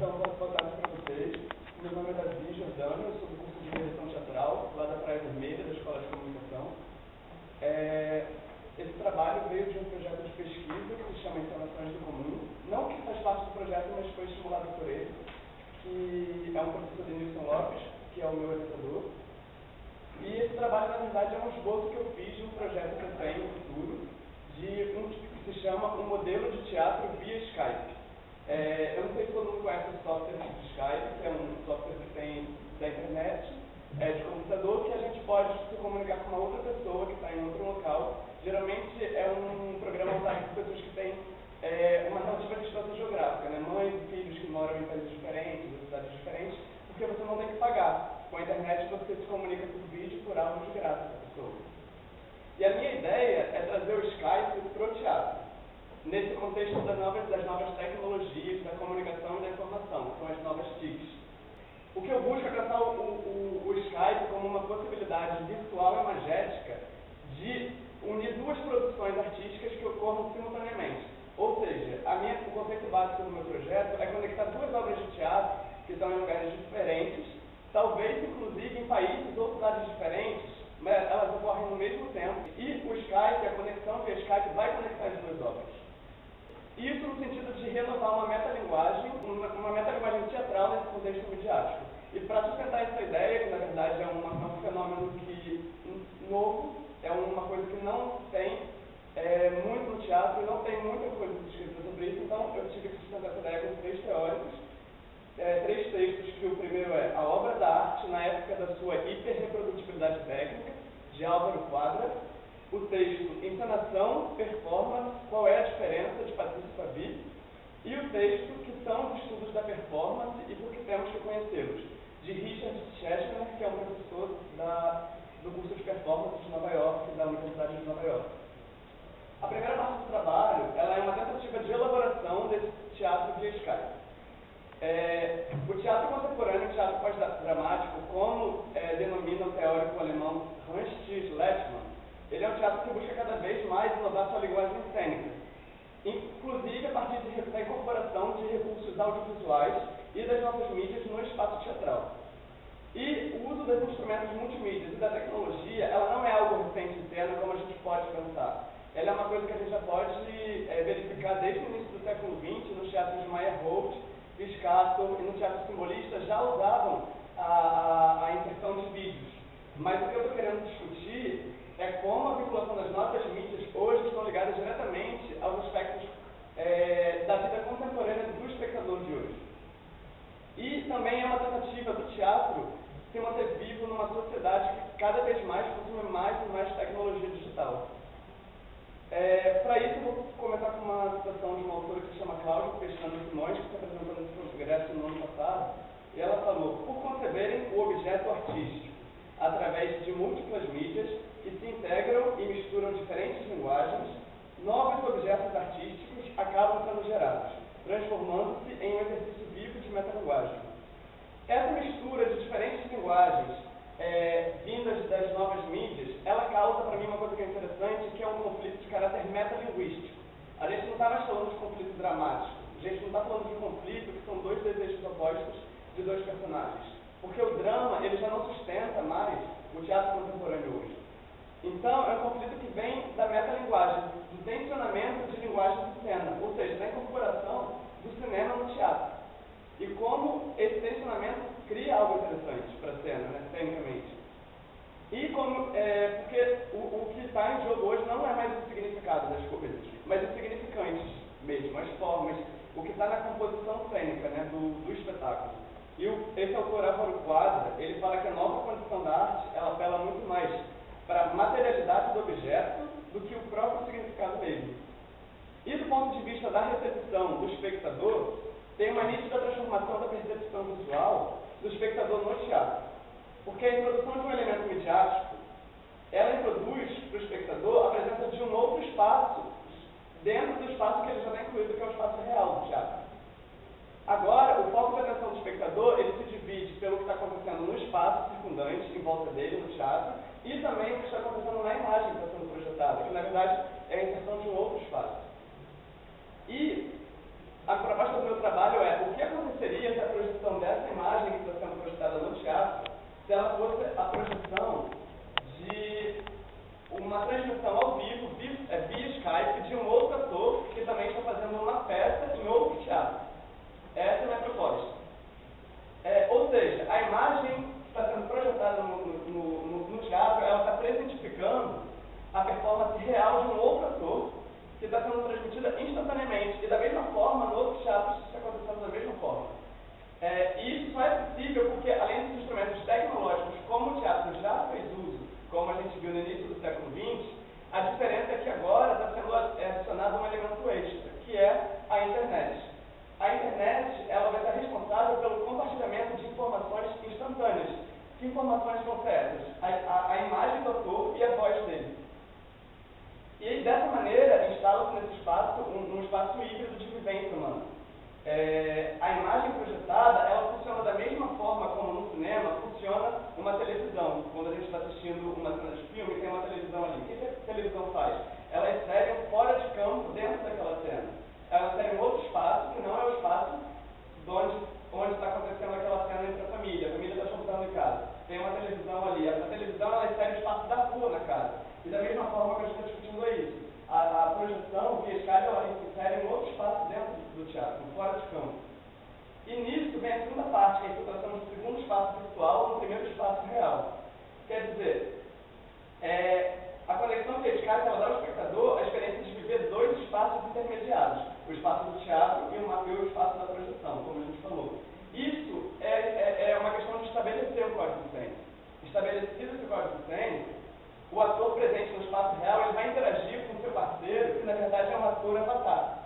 Então, boa tarde para vocês. Meu nome é Davi Jordano, eu sou do curso de direção teatral, lá da Praia Vermelha, da Escola de Comunicação. Esse trabalho veio de um projeto de pesquisa que se chama Informações do Comum. Não que faz parte do projeto, mas foi estimulado por ele, que é um professor de Nilson Lopes, que é o meu orientador. E esse trabalho, na verdade, é um esboço que eu fiz de um projeto que eu tenho no futuro, de um que se chama um modelo de teatro via Skype. Eu não sei se todo mundo conhece o software de Skype, que é um software que tem da internet, de computador, que a gente pode se comunicar com uma outra pessoa que está em outro local. Geralmente é um programa usado por pessoas que têm uma relativa distância geográfica, né? Mães e filhos que moram em países diferentes, em cidades diferentes, porque você não tem que pagar. Com a internet você se comunica por vídeo, por áudio de graça com a pessoa. E a minha ideia é trazer o Skype para o teatro, nesse contexto das novas tecnologias, da comunicação e da informação, são as novas TICs. O que eu busco é pensar o Skype como uma possibilidade virtual e imagética de unir duas produções artísticas que ocorram simultaneamente. Ou seja, o conceito básico do meu projeto é conectar duas obras de teatro que estão em lugares diferentes, talvez inclusive em países ou cidades diferentes, mas elas ocorrem no mesmo tempo, e o Skype, a conexão via Skype, vai conectar as duas obras. Isso no sentido de renovar uma metalinguagem teatral nesse contexto midiático. E para sustentar essa ideia, que na verdade é um fenômeno novo, é uma coisa que não tem muito no teatro e não tem muita coisa escrita sobre isso, então eu tive que sustentar essa ideia com três teóricos, três textos, que o primeiro é A Obra da Arte na Época da Sua Hiperreprodutibilidade Técnica, de Álvaro Quadra, o texto Encenação, Performance, Qual é a Diferença, de Patrícia Fabi, e o texto Que são os Estudos da Performance e Por que Temos que Conhecê-los, de Richard Schechner, que é um professor do curso de Performance de Nova York, da Universidade de Nova York. A primeira parte do trabalho ela é uma tentativa de elaboração desse teatro via Skype. O teatro contemporâneo, o teatro pós-dramático, como denomina o teórico alemão Hans Tschirch Lechmann, ele é um teatro que busca cada vez mais inovar sua linguagem cênica, inclusive a partir da incorporação de recursos audiovisuais e das nossas mídias no espaço teatral. E o uso dos instrumentos multimídias e da tecnologia, ela não é algo recente em cena, como a gente pode pensar. Ela é uma coisa que a gente já pode verificar desde o início do século XX, nos teatros de Meyerhold, Piscator e no teatro simbolista já usavam a inserção de vídeos. Mas o que eu estou querendo discutir é como a vinculação das nossas mídias hoje estão ligadas diretamente aos aspectos da vida contemporânea do espectador de hoje. E também é uma tentativa do teatro se manter vivo numa sociedade que cada vez mais consome mais e mais tecnologia digital. Para isso, eu vou começar com uma citação de uma autora que se chama Cláudia Pestana Simões, que se apresentou nesse congresso no ano passado, e ela falou: por conceberem o objeto artístico através de múltiplas mídias que se integram e misturam diferentes linguagens, novos objetos artísticos acabam sendo gerados, transformando-se em um exercício vivo de metalinguagem. Essa mistura de diferentes linguagens vindas das novas mídias, ela causa para mim uma coisa que é interessante, que é um conflito de caráter metalinguístico. A gente não está mais falando de conflito dramático, a gente não está falando de um conflito que são dois desejos opostos de dois personagens, porque o drama ele já não sustenta mais o teatro contemporâneo hoje. Então, é um conflito que vem da metalinguagem, do tensionamento de linguagem de cena, ou seja, da incorporação do cinema no teatro. E como esse tensionamento cria algo interessante para a cena, né, cenicamente. E porque o que está em jogo hoje não é mais o significado das coisas, mas os significantes mesmo, as formas, o que está na composição cênica, né, do espetáculo. E esse autor, Álvaro Quadra, ele fala que a nova condição da arte, ela apela muito mais para a materialidade do objeto do que o próprio significado mesmo. E do ponto de vista da recepção do espectador, tem uma nítida transformação da percepção visual do espectador no teatro. Porque a introdução de um elemento midiático, ela introduz para o espectador a presença de um outro espaço dentro do espaço que ele já está incluído, que é o espaço real do teatro. Agora, o foco de atenção do espectador, ele se divide pelo que está acontecendo no espaço circundante, em volta dele, no teatro, e também o que está acontecendo na imagem que está sendo projetada, que na verdade é a inserção de um outro espaço. E a proposta do meu trabalho é o que aconteceria se informações vão ser essas? A imagem do ator e a voz dele. E dessa maneira instala-se nesse espaço um espaço híbrido de vivência humana. A imagem projetada, ela funciona da mesma forma como no cinema funciona uma televisão. Quando a gente está assistindo uma cena de filme, tem uma televisão ali. O que a televisão faz? Ela insere um fora de campo dentro daquela cena. Ela insere um outro espaço, que não é o espaço onde está acontecendo aquela cena entre a família está juntando em casa. Tem uma televisão ali. A televisão, ela insere o espaço da rua na casa. E da mesma forma que a gente está discutindo isso. A projeção, via Skype, ela insere um outro espaço dentro do teatro, fora de campo. E nisso vem a segunda parte, que é a infiltração do segundo espaço virtual no primeiro espaço real. Quer dizer, a conexão via Skype, ela dá ao espectador a experiência de viver dois espaços intermediários, o espaço do teatro e o espaço da projeção, como a gente falou. Isso é uma questão de estabelecer o código cênico. Estabelecido esse código cênico, o ator presente no espaço real, ele vai interagir com o seu parceiro, que na verdade é um ator avatar.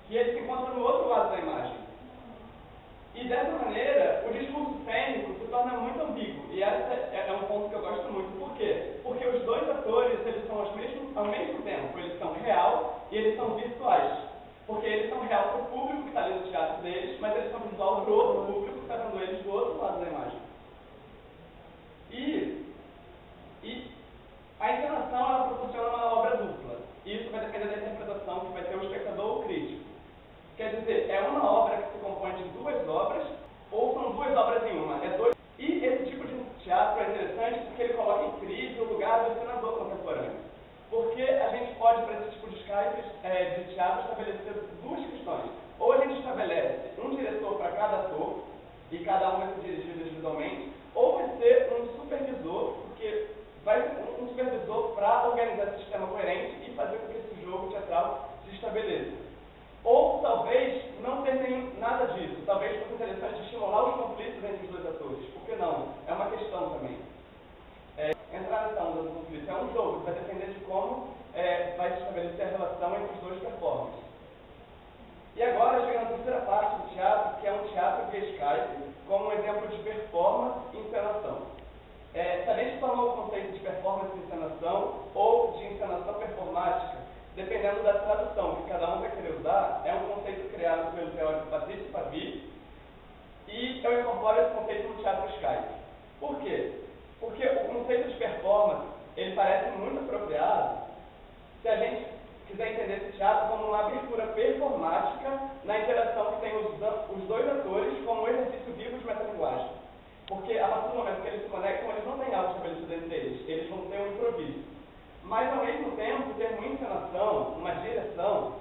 E ele se encontra no outro lado da imagem. E dessa maneira, o discurso cênico se torna muito ambíguo. E esse é um ponto que eu gosto muito. Por quê? Porque os dois atores, eles são ao mesmo tempo, eles são real e eles são virtuais. Porque eles são real para o público que está ali no teatro deles, mas eles são visual para o outro público que está vendo eles do outro lado da imagem. E a encenação, ela proporciona uma obra dupla. E isso vai depender da interpretação que vai ter o espectador ou o crítico. Quer dizer, é uma obra que se compõe de duas obras, ou são duas obras em uma. E esse tipo de teatro é interessante porque ele coloca em crise o lugar do encenador contemporâneo. Porque a gente pode, para esse tipo de teatro, estabelecer duas questões. Ou a gente estabelece um diretor para cada ator, e cada um vai ser dirigido individualmente, ou vai ser um supervisor, porque vai ser um supervisor para organizar esse sistema coerente e fazer com que esse jogo teatral se estabeleça. Ou talvez não ter nada disso. Talvez fosse interessante estimular os conflitos entre os dois atores. Por que não? É uma questão também. Entrar nessa onda do conflito é um jogo, vai depender de como vai se estabelecer a relação entre os dois performances. E agora chega na terceira parte do teatro, que é um teatro via Skype, como um exemplo de performance e encenação. Se a gente tomar o conceito de performance e encenação, ou de encenação performática, dependendo da tradução que cada um vai querer usar, é um conceito criado pelo teórico Patrício Pavi, e eu incorporo esse conceito no teatro Skype. Por quê? Porque o conceito de performance, ele parece muito apropriado se a gente quiser entender esse teatro como uma abertura performática na interação que tem os dois atores como um exercício vivo de metalinguagem. Porque a partir do momento que eles se conectam, eles não têm algo estabelecido entre eles vão ter um improviso. Mas, ao mesmo tempo, ter uma encenação, uma direção,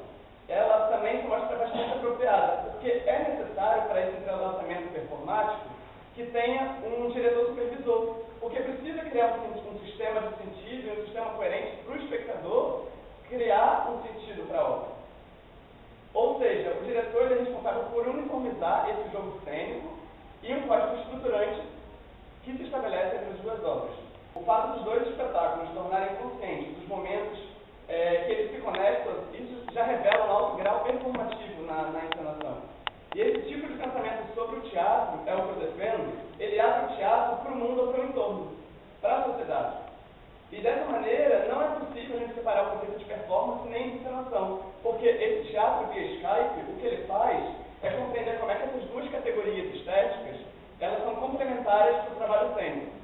ela também se mostra bastante apropriada, porque é necessário para esse entrelaçamento performático que tenha um diretor supervisor, porque precisa criar um sistema de sentido e um sistema coerente para o espectador criar um sentido para a obra. Ou seja, o diretor é responsável por uniformizar esse jogo cênico e um código estruturante que se estabelece entre as duas obras. O fato dos dois espetáculos tornarem conscientes dos momentos que eles se conectam, isso já revela um alto grau performativo na encenação. E esse tipo de pensamento sobre o teatro, é o que eu defendo, ele abre o teatro para o mundo ao seu entorno, para a sociedade. E dessa maneira, não é possível a gente separar o conceito de performance nem de encenação, porque esse teatro via Skype, o que ele faz é compreender como é que essas duas categorias estéticas, elas são complementares para o trabalho cênico.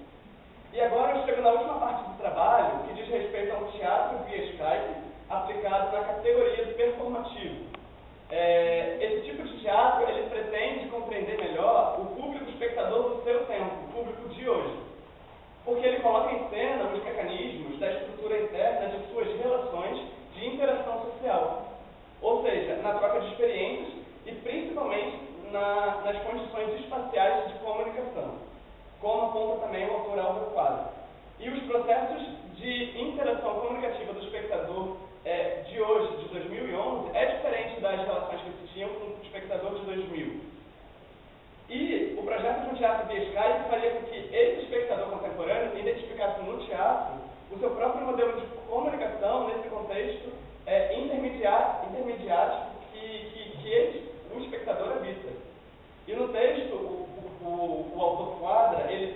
E agora eu chego na última parte do trabalho, que diz respeito ao teatro via Skype, aplicado na categoria do performativo. Esse tipo de teatro, ele pretende compreender melhor o público espectador do seu tempo, o público de hoje. Porque ele coloca em cena os mecanismos da estrutura interna de suas relações de interação social. Ou seja, na troca de experiências e principalmente nas condições espaciais de comunicação, como aponta também o autor Álvaro Quadro. E os processos de interação comunicativa do espectador de hoje, de 2011, é diferente das relações que existiam com o espectador de 2000. E o projeto de um teatro via Skype faria com que esse espectador contemporâneo identificasse no teatro o seu próprio modelo de comunicação nesse contexto intermediático que o espectador habita. E no texto, o autor Quadra, ele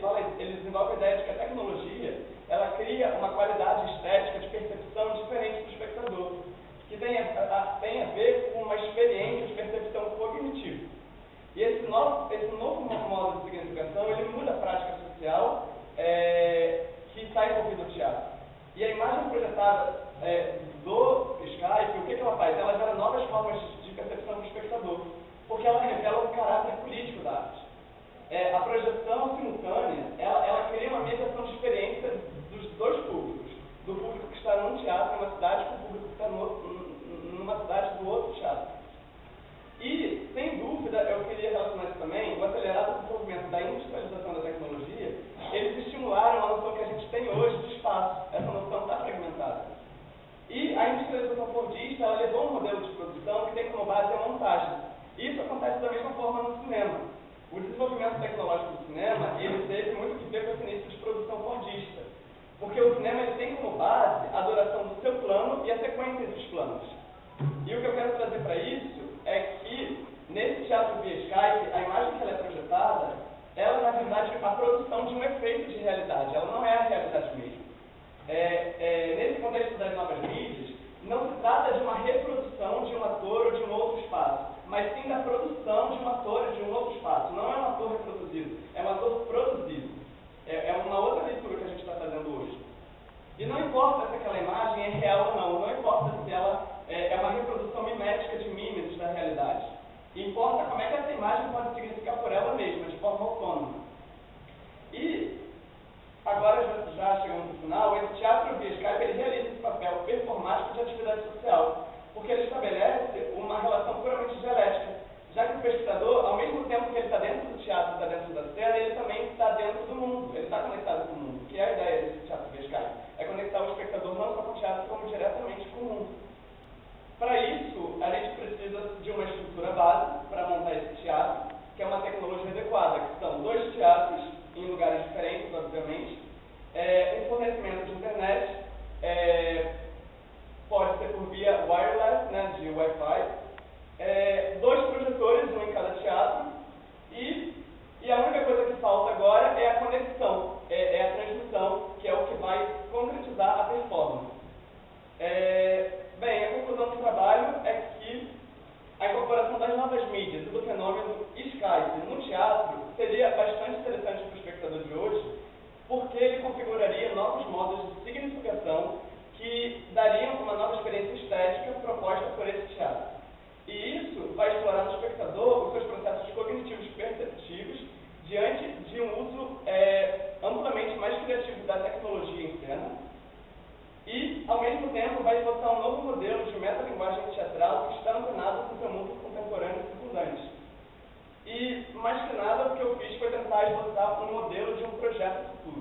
forma no cinema. O desenvolvimento tecnológico do cinema, ele teve muito que ver com esse início de produção fordista. Porque o cinema ele tem como base a duração do seu plano e a sequência entre os planos. E o que eu quero trazer para isso é que, nesse teatro via Skype, a imagem que ela é projetada, ela, na verdade, é a produção de um efeito de realidade. Ela não é a realidade mesmo. Nesse contexto das novas mídias, não se trata de uma reprodução de um ator ou de um outro espaço, mas sim da produção de um ator ou de um outro espaço. Não é um ator reproduzido, é um ator produzido. É uma outra leitura que a gente está fazendo hoje. E não importa se aquela imagem é real ou não, não importa se ela é uma reprodução mimética de mímesis da realidade. Importa como é que essa imagem pode significar por ela mesma, de forma autônoma. E, agora já chegando no final, esse teatro via Skype ele realiza esse papel performático de atividade social, porque ele estabelece uma relação puramente dialética, já que o espectador, ao mesmo tempo que ele está dentro do teatro, está dentro da cena, ele também está dentro do mundo, ele está conectado com o mundo, que é a ideia desse teatro via Skype, é conectar o espectador não só com o teatro, como diretamente com o mundo. Para isso, a gente precisa de uma estrutura base para montar esse teatro, que é uma tecnologia adequada, que são 2 teatros, em lugares diferentes, obviamente, um fornecimento de internet, pode ser por via wireless, né, de Wi-Fi, 2 projetores, um em cada teatro, e a única coisa que falta agora é a conexão, é a transmissão, que é o que vai concretizar a performance. Bem, a conclusão do trabalho é que a incorporação das novas mídias e do fenômeno Skype no teatro seria bastante interessante para o espectador de hoje, porque ele configuraria novos modos de significação que dariam uma nova experiência estética proposta por esse teatro. E isso vai explorar no espectador os seus processos cognitivos perceptivos diante de um uso amplamente mais criativo da tecnologia em cena, e, ao mesmo tempo, vai esboçar um novo modelo de metalinguagem teatral que está antenado com o seu mundo contemporâneo e circundante. E, mais que nada, o que eu fiz foi tentar esboçar um modelo de um projeto futuro.